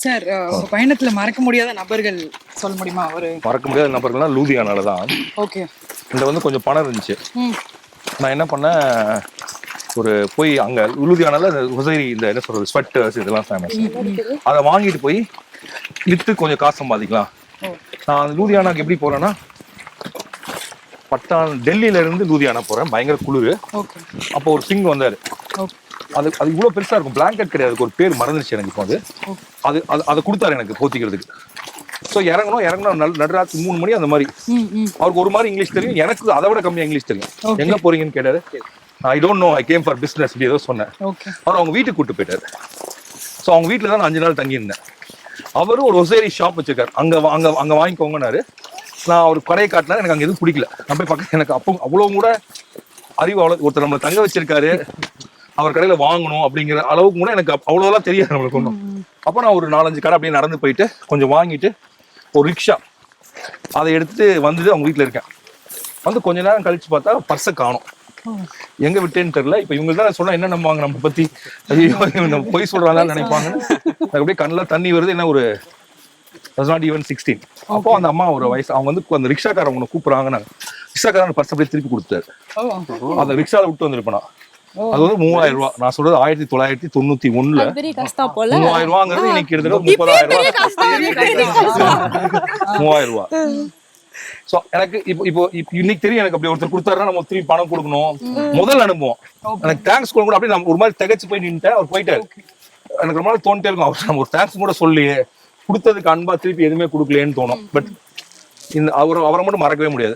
Sir உங்க பயணத்துல மறக்க முடியாத நபர்கள் சொல்ல முடியுமா? ஒரு மறக்க முடியாத நபர்கள்லாம் லூதியானால தான். ஓகே. இந்த வந்து கொஞ்சம் பணம் இருந்துச்சு. ம். நான் என்ன பண்ணேன், ஒரு போய் அங்க லூதியானால உசைரி இந்த என்ன சொல்றது ஸ்வெட்டர்ஸ் இதெல்லாம் ஃபேமஸ். அதை வாங்கிட்டு போய் வித்து கொஞ்சம் காசு சம்பாதிக்கலாம். நான் லூதியானாக்கு எப்படி போறேன்னா, டெல்லியில இருந்து லூதியானா போறேன். பயங்கர குளிர். ஓகே. அப்போ ஒரு சிங் வந்தாரு. அது இவ்வளவு பெருசா இருக்கும். பிளாங்கெட் கிடையாது, ஒரு பேர் மறந்துருச்சு எனக்கு. இப்போ அது அதை கொடுத்தாரு எனக்கு போத்திக்கிறதுக்கு. ஸோ இறங்கணும் நடுராத்திரி 3 மணி அந்த மாதிரி. அவருக்கு ஒரு மாதிரி இங்கிலீஷ் தெரியும், எனக்கு அதை விட கம்மியா இங்கிலீஷ் தெரியும். எங்க போறீங்கன்னு கேட்டாரு. I don't know, I came for business அப்படி ஏதோ சொன்னேன். அவர் அவங்க வீட்டுக்கு கூட்டு போயிட்டாரு. ஸோ அவங்க வீட்டுல தான் நான் 5 நாள் தங்கியிருந்தேன். அவரும் ஒரு ஒசேரி ஷாப் வச்சிருக்காரு, அங்க வாங்கிக்கோங்கன்னாரு. நான் அவர் கடையை காட்டினாரு, எனக்கு அங்க எதுவும் பிடிக்கல. நான் போய் பக்கத்துல எனக்கு அப்போ அவ்வளவு கூட அறிவு ஒருத்தர் நம்மளை தங்க வச்சிருக்காரு, அவர் கடையில வாங்கணும் அப்படிங்கிற அளவுக்கு கூட எனக்கு அவ்வளோலாம் தெரியாது நம்மளுக்கு ஒன்றும். அப்போ நான் ஒரு 4-5 கடை அப்படியே நடந்து போயிட்டு கொஞ்சம் வாங்கிட்டு ஒரு ரிக்ஷா அதை எடுத்துட்டு வந்துட்டு அவங்க வீட்டில் இருக்கேன். வந்து கொஞ்ச நேரம் கழிச்சு பார்த்தா பர்ஸை காணும். எங்க விட்டேன்னு தெரியல. இப்போ இவங்க தான் சொன்னா என்ன நம்புவாங்க நம்ம பத்தி, ஐயோ நம்ம பொய் சொல்றாங்கன்னு நினைப்பாங்கன்னு எனக்கு அப்படியே கண்ணில் தண்ணி வருது. என்ன ஒரு not even 16. அப்போ அந்த அம்மா ஒரு வயசு, அவங்க வந்து அந்த ரிக்ஷாக்காரங்க கூப்பிடுறாங்க. ரிக்ஷாக்காரன் பர்ஸ் அப்படியே திருப்பி கொடுத்தாரு. அந்த ரிக்ஷால விட்டு வந்திருப்பேன். அது வந்து 3000 ரூபாய். நான் சொல்றது 1991. 3000 ரூபாங்கிறது இன்னைக்கு கிட்டத்தட்ட 30,000 ரூபாய். சோ எனக்கு இப்போ இன்னைக்கு தெரியும், எனக்கு அப்படி ஒருத்தர் கொடுத்தாருன்னா நம்ம திருப்பி பணம் கொடுக்கணும். முதல் அனுபவம். எனக்கு தேங்க்ஸ் கூட அப்படியே நான் ஒரு மாதிரி திகச்சு போய் நின்ட்டேன். அவர் போயிட்டாரு. எனக்கு ரொம்ப நாள் தோணிட்டே இருக்கும், அவர் நம்ம ஒரு தேங்க்ஸ் கூட சொல்லியே கொடுத்ததுக்கு அன்பா திருப்பி எதுவுமே கொடுக்கலையேன்னு தோணும். பட் இந்த அவரை மட்டும் மறக்கவே முடியாது.